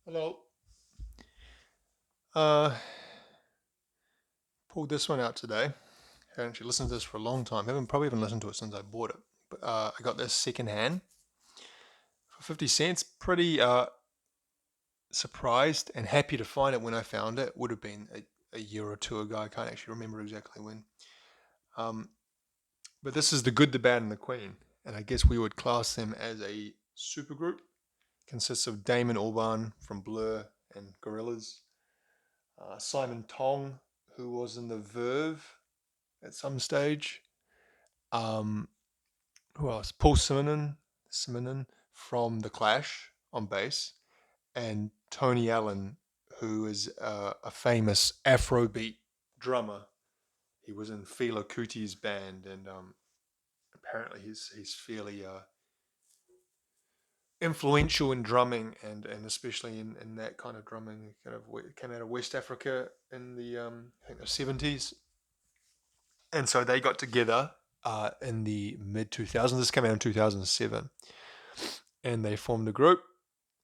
Hello. Uh, Pulled this one out today. Haven't actually listened to this for a long time. Haven't probably even listened to it since I bought it. But I got this second hand for 50 cents. Pretty surprised and happy to find it when I found it. Would have been a year or two ago. I can't actually remember exactly when. Um, but this is The Good, the Bad, and the Queen. And I guess we would class them as a supergroup. Consists of Damon Albarn from Blur and Gorillaz. Simon Tong, who was in The Verve at some stage. Um, who else? Paul Simonon from The Clash on bass, and Tony Allen, who is a famous Afrobeat drummer. He was in Fela Kuti's band, and apparently he's fairly influential in drumming, and especially in that kind of drumming. Kind of came out of West Africa in the I think the 70s, and so they got together in the mid 2000s. This came out in 2007, and they formed a group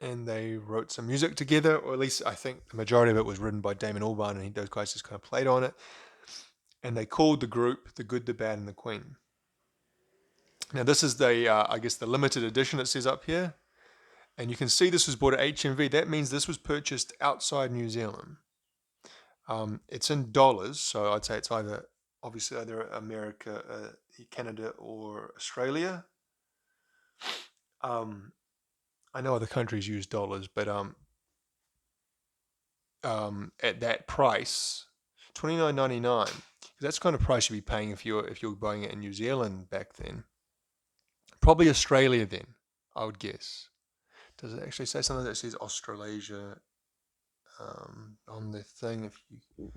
and they wrote some music together, or at least I think the majority of it was written by Damon Albarn, and those guys just kind of played on it. And they called the group The Good, the Bad, and the Queen. Now this is the I guess the limited edition it says up here, and you can see this was bought at HMV. That means this was purchased outside New Zealand. It's in dollars, so I'd say it's either America, Canada, or Australia. Um, I know other countries use dollars, but at that price, 29.99. That's the kind of price you'd be paying if you're buying it in New Zealand back then. Probably Australia then, I would guess. Does it actually say something that says Australasia on the thing? If you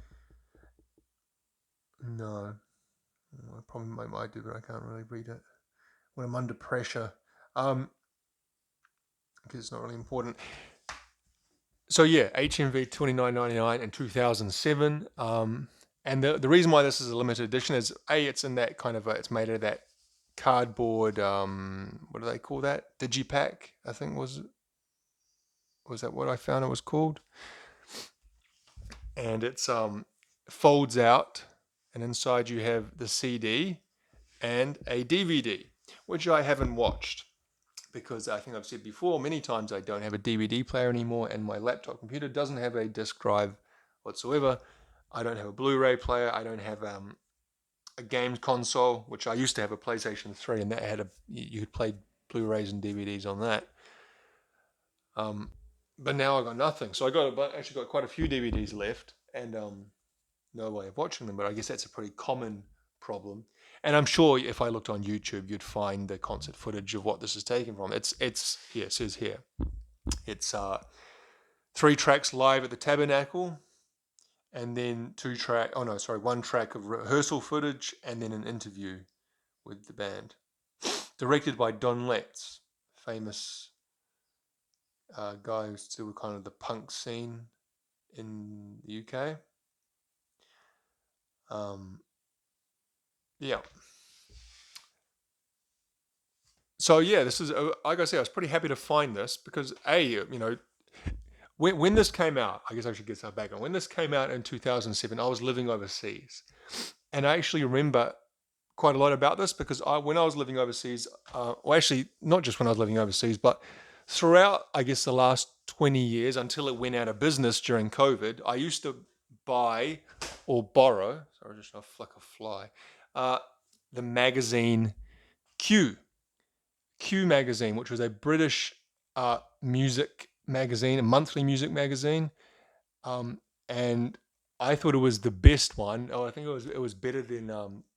no, I probably might do, but I can't really read it when I'm under pressure. Um, because it's not really important. So yeah, HMV 29.99 in 2007. And the reason why this is a limited edition is it's in that kind of it's made of that cardboard. What do they call that? Digipack, I think was that what I found it was called? And it's folds out, and inside you have the CD and a DVD, which I haven't watched because I think I've said before many times I don't have a DVD player anymore, and my laptop computer doesn't have a disk drive whatsoever. I don't have a Blu-ray player. I don't have a games console, which I used to have a PlayStation 3, and that had you could play Blu-rays and DVDs on that. Um, but now I got nothing, so actually got quite a few DVDs left, and no way of watching them. But I guess that's a pretty common problem. And I'm sure if I looked on YouTube, you'd find the concert footage of what this is taken from. It's here. It says here. It's 3 tracks live at the Tabernacle, and then one track of rehearsal footage, and then an interview with the band, directed by Don Letts, famous guy who's still kind of the punk scene in the UK. Um, yeah. So yeah, this is like I said, I was pretty happy to find this because when this came out, I guess I should get some back on. When this came out in 2007, I was living overseas, and I actually remember quite a lot about this because when I was living overseas, well, actually, not just when I was living overseas, but throughout, I guess, the last 20 years until it went out of business during COVID, I used to buy or borrow, sorry, just a flick of fly, uh, the magazine Q, Q magazine, which was a British music magazine, a monthly music magazine. And I thought it was the best one. Oh, I think it was better than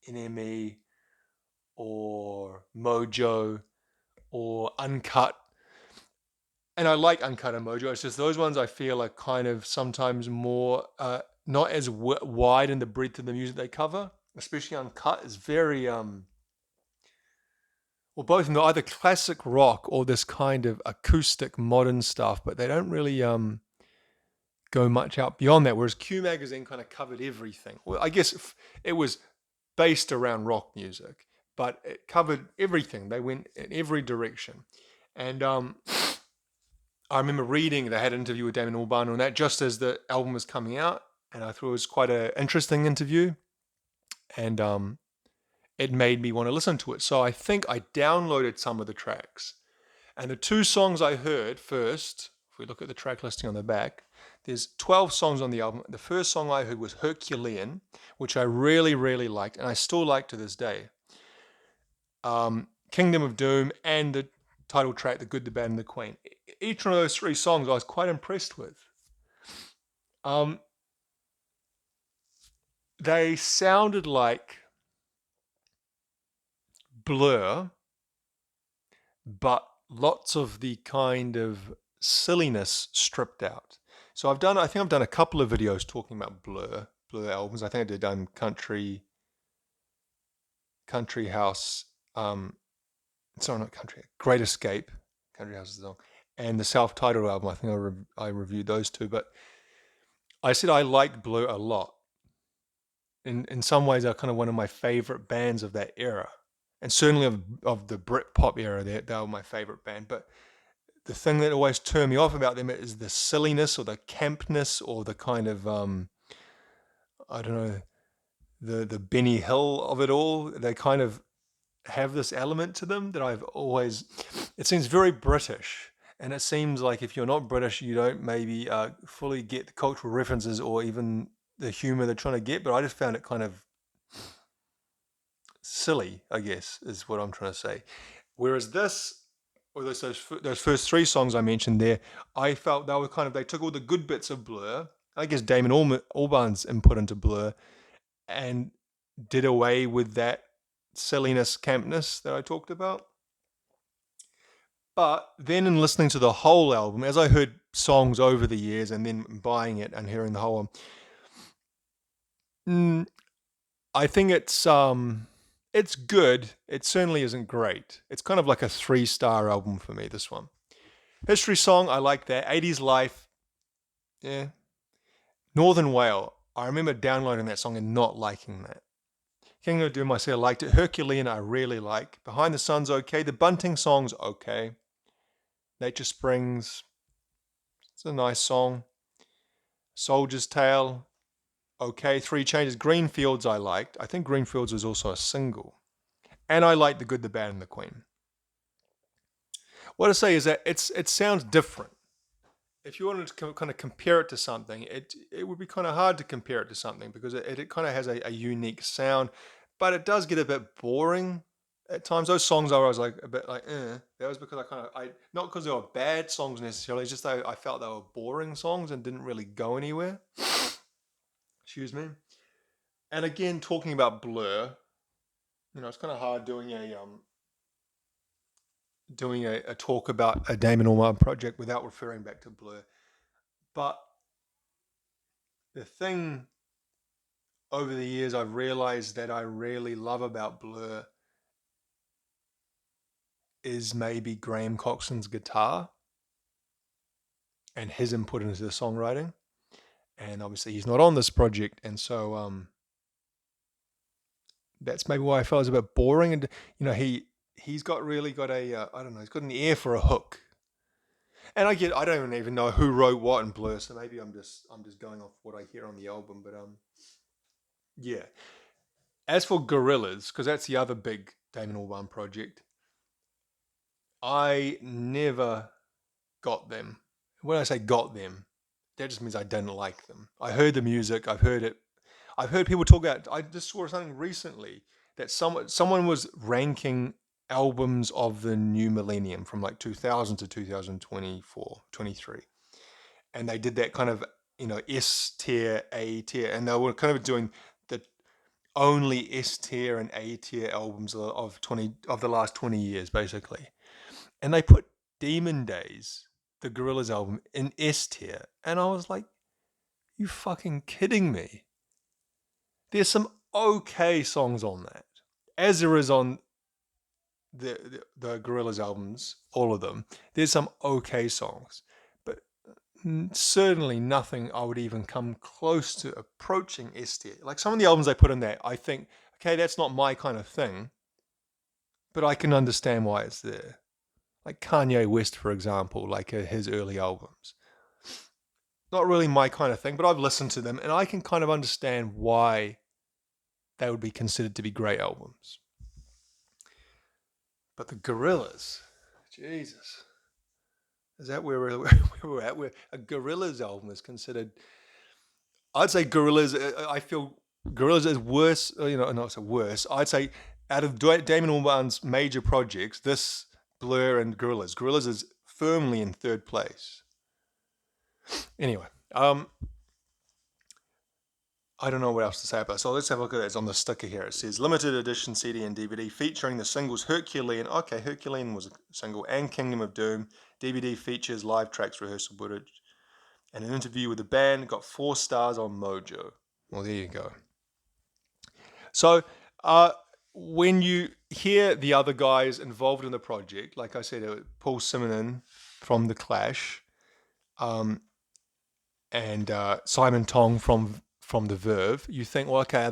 NME or Mojo or Uncut. And I like Uncut and Mojo. It's just those ones I feel are kind of sometimes more not as wide in the breadth of the music they cover. Especially Uncut is very well, both of them are either classic rock or this kind of acoustic modern stuff, but they don't really go much out beyond that. Whereas Q Magazine kind of covered everything. Well, I guess it was based around rock music, but it covered everything. They went in every direction, and I remember reading they had an interview with Damon Albarn on that just as the album was coming out, and I thought it was quite an interesting interview, and it made me want to listen to it. So I think I downloaded some of the tracks, and the two songs I heard first, if we look at the track listing on the back, there's 12 songs on the album. The first song I heard was Herculean, which I really, really liked, and I still like to this day. Kingdom of Doom and the title track, The Good, the Bad, and the Queen. Each one of those three songs I was quite impressed with. They sounded like Blur, but lots of the kind of silliness stripped out. So I think I've done a couple of videos talking about Blur albums. I think I did Country House, sorry, not Country, Great Escape, Country House is the song, and the self-titled album. I think I reviewed those two, but I said I liked Blur a lot. In some ways, they're kind of one of my favorite bands of that era, and certainly of the Britpop era. They were my favorite band. But the thing that always turned me off about them is the silliness or the campness or the kind of I don't know, the Benny Hill of it all. They kind of have this element to them that it seems very British. And it seems like if you're not British, you don't maybe fully get the cultural references or even the humor they're trying to get. But I just found it kind of silly, I guess, is what I'm trying to say. Whereas this, or those first three songs I mentioned there, I felt they took all the good bits of Blur, I guess Damon Albarn's input into Blur, and did away with that silliness, campness that I talked about. But then in listening to the whole album, as I heard songs over the years and then buying it and hearing the whole album, I think it's good. It certainly isn't great. It's kind of like a 3-star album for me, this one. History Song, I like that. 80s Life, yeah. Northern Whale, I remember downloading that song and not liking that. Kingdom of Doom, I say I liked it. Herculean, I really like. Behind the Sun's okay. The Bunting song's okay. Nature Springs, it's a nice song. Soldier's Tale, okay. 3 Changes. Greenfields I liked. I think Greenfields was also a single. And I like The Good, the Bad, and the Queen. What I say is that it sounds different. If you wanted to kind of compare it to something, it would be kind of hard to compare it to something because it kind of has a unique sound, but it does get a bit boring at times. Those songs I was like a bit like, That was because not because they were bad songs necessarily, it's just that I felt they were boring songs and didn't really go anywhere. Excuse me. And again, talking about Blur, it's kind of hard doing a talk about a Damon Albarn project without referring back to Blur. But the thing over the years I've realized that I really love about Blur is maybe Graham Coxon's guitar and his input into the songwriting. And obviously he's not on this project, and so that's maybe why I felt it was a bit boring. And he's got a I don't know, he's got an ear for a hook. And I don't even know who wrote what in Blur, so maybe I'm just going off what I hear on the album. But yeah. As for Gorillaz, because that's the other big Damon Albarn project, I never got them. When I say got them, that just means I didn't like them. I heard the music, I've heard it. I've heard people talk about. I just saw something recently that someone was ranking albums of the new millennium from like 2000 to 2024, 23. And they did that kind of, S tier, A tier, and they were kind of doing the only S tier and A tier albums of the last 20 years, basically. And they put Demon Days, the Gorillaz album, in S tier, and I was like, "You fucking kidding me?" There's some okay songs on that, as there is on the Gorillaz albums, all of them. There's some okay songs, but certainly nothing I would even come close to approaching S tier. Like some of the albums they put in there, I think, okay, that's not my kind of thing, but I can understand why it's there. like Kanye West, for example, like his early albums. Not really my kind of thing, but I've listened to them and I can kind of understand why they would be considered to be great albums. But the Gorillaz, Jesus, is that where we're at? Where a Gorillaz album is considered? I'd say Gorillaz. I feel Gorillaz is worse. Not so worse. I'd say out of Damon Albarn's major projects, this Blur and Gorillaz is firmly in third place. Anyway, I don't know what else to say about it. So let's have a look at it. It's on the sticker here. It says limited edition CD and DVD featuring the singles Herculean. Okay, Herculean was a single, and Kingdom of Doom. DVD features live tracks, rehearsal footage, and an interview with the band. Got 4 stars on Mojo. Well, there you go. So when you hear the other guys involved in the project, like I said, Paul Simonon from The Clash, and Simon Tong from The Verve, you think, well, okay,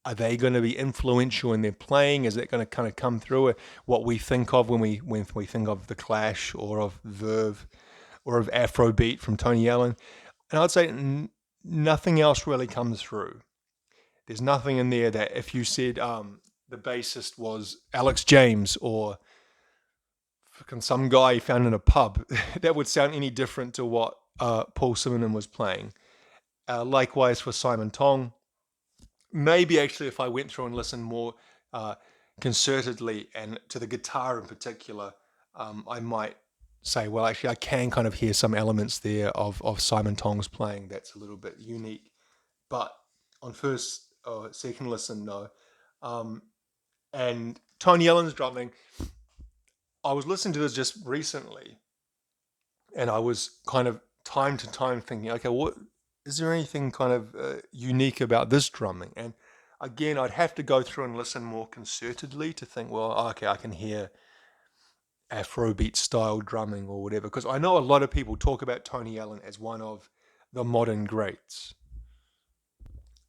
are they going to be influential in their playing? Is it going to kind of come through what we think of when we think of The Clash or of Verve or of Afrobeat from Tony Allen? And I'd say nothing else really comes through. There's nothing in there that if you said the bassist was Alex James or some guy you found in a pub, that would sound any different to what Paul Simonon was playing. Likewise for Simon Tong. Maybe actually if I went through and listened more concertedly and to the guitar in particular, I might say, well, actually I can kind of hear some elements there of Simon Tong's playing that's a little bit unique. But on first or second listen, no. And Tony Allen's drumming, I was listening to this just recently and I was kind of time to time thinking, okay, what is there anything kind of unique about this drumming? And again, I'd have to go through and listen more concertedly to think, well, okay, I can hear Afrobeat style drumming or whatever, because I know a lot of people talk about Tony Allen as one of the modern greats.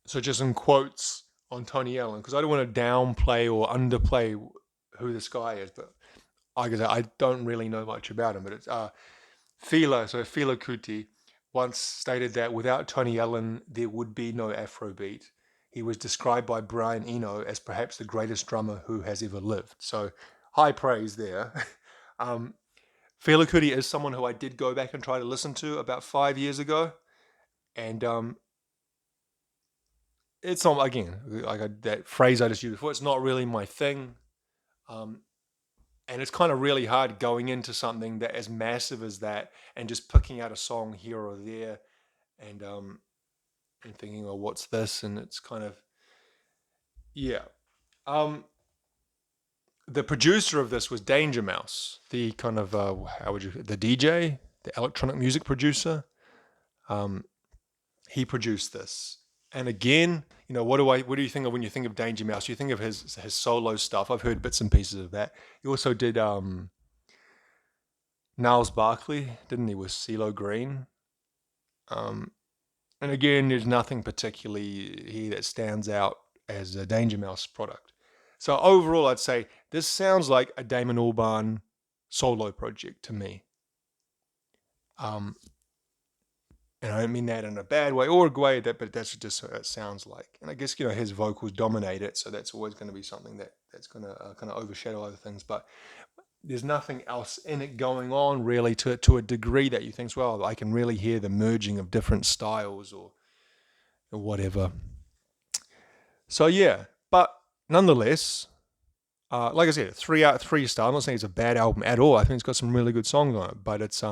So just in quotes on Tony Allen, because I don't want to downplay or underplay who this guy is, but I don't really know much about him, but it's Fela Kuti once stated that without Tony Allen, there would be no Afrobeat. He was described by Brian Eno as perhaps the greatest drummer who has ever lived. So high praise there. Fela Kuti is someone who I did go back and try to listen to about 5 years ago. And it's not, again, like that phrase I just used before, it's not really my thing. And it's kind of really hard going into something that as massive as that and just picking out a song here or there and thinking, well, what's this? And it's kind of, yeah. The producer of this was Danger Mouse, the kind of, the DJ, the electronic music producer. He produced this. And again, what do you think of when you think of Danger Mouse? You think of his solo stuff. I've heard bits and pieces of that. He also did Niles Barkley, didn't he, with CeeLo Green? And again, there's nothing particularly here that stands out as a Danger Mouse product. So overall, I'd say this sounds like a Damon Albarn solo project to me. And I don't mean that in a bad way or a way, but that's just what it sounds like. And I guess, his vocals dominate it, so that's always going to be something that's going to kind of overshadow other things. But there's nothing else in it going on really to a degree that you think, well, I can really hear the merging of different styles or whatever. So yeah, but nonetheless, like I said, 3 out of 3 star. I'm not saying it's a bad album at all. I think it's got some really good songs on it, but it's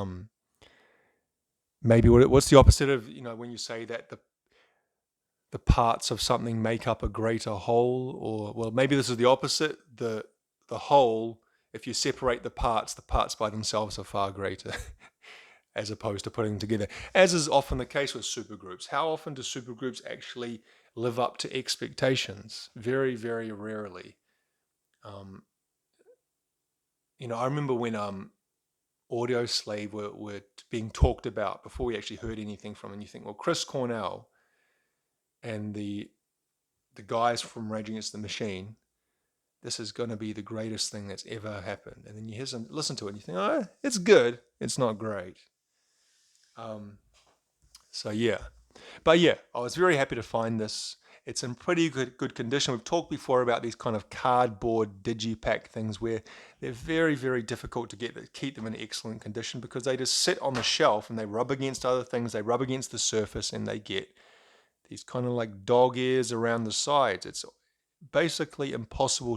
maybe what's the opposite of when you say that the parts of something make up a greater whole, or well, maybe this is the opposite. The whole, if you separate the parts by themselves are far greater, as opposed to putting them together, as is often the case with supergroups. How often do supergroups actually live up to expectations? Very, very rarely. I remember when Audio Slave were being talked about before we actually heard anything from them. And you think, well, Chris Cornell and the guys from Rage Against the Machine this is going to be the greatest thing that's ever happened. And then you listen to it and you think, oh, it's good. It's not great. So yeah. But yeah, I was very happy to find this. It's in pretty good condition. We've talked before about these kind of cardboard digipack things where they're very, very difficult to keep them in excellent condition because they just sit on the shelf and they rub against other things. They rub against the surface and they get these kind of like dog ears around the sides. It's basically impossible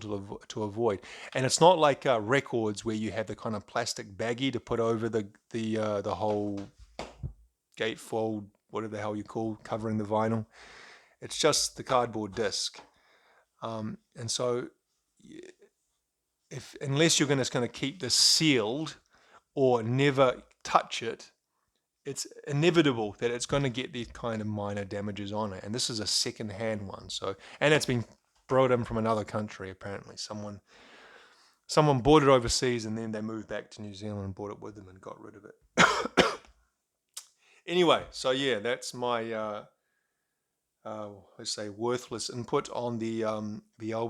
to avoid. And it's not like records where you have the kind of plastic baggie to put over the whole gatefold, whatever the hell you call covering the vinyl. It's just the cardboard disc. And so unless you're just going to keep this sealed or never touch it, it's inevitable that it's going to get these kind of minor damages on it. And this is a second-hand one. And it's been brought in from another country, apparently. Someone bought it overseas and then they moved back to New Zealand and brought it with them and got rid of it. Anyway, so yeah, that's my let's say worthless input on the album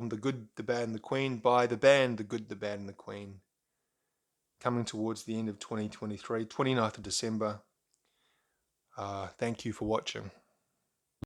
The Good, the Bad and the Queen by the band The Good, the Bad and the Queen, coming towards the end of 2023, 29th of December. Thank you for watching.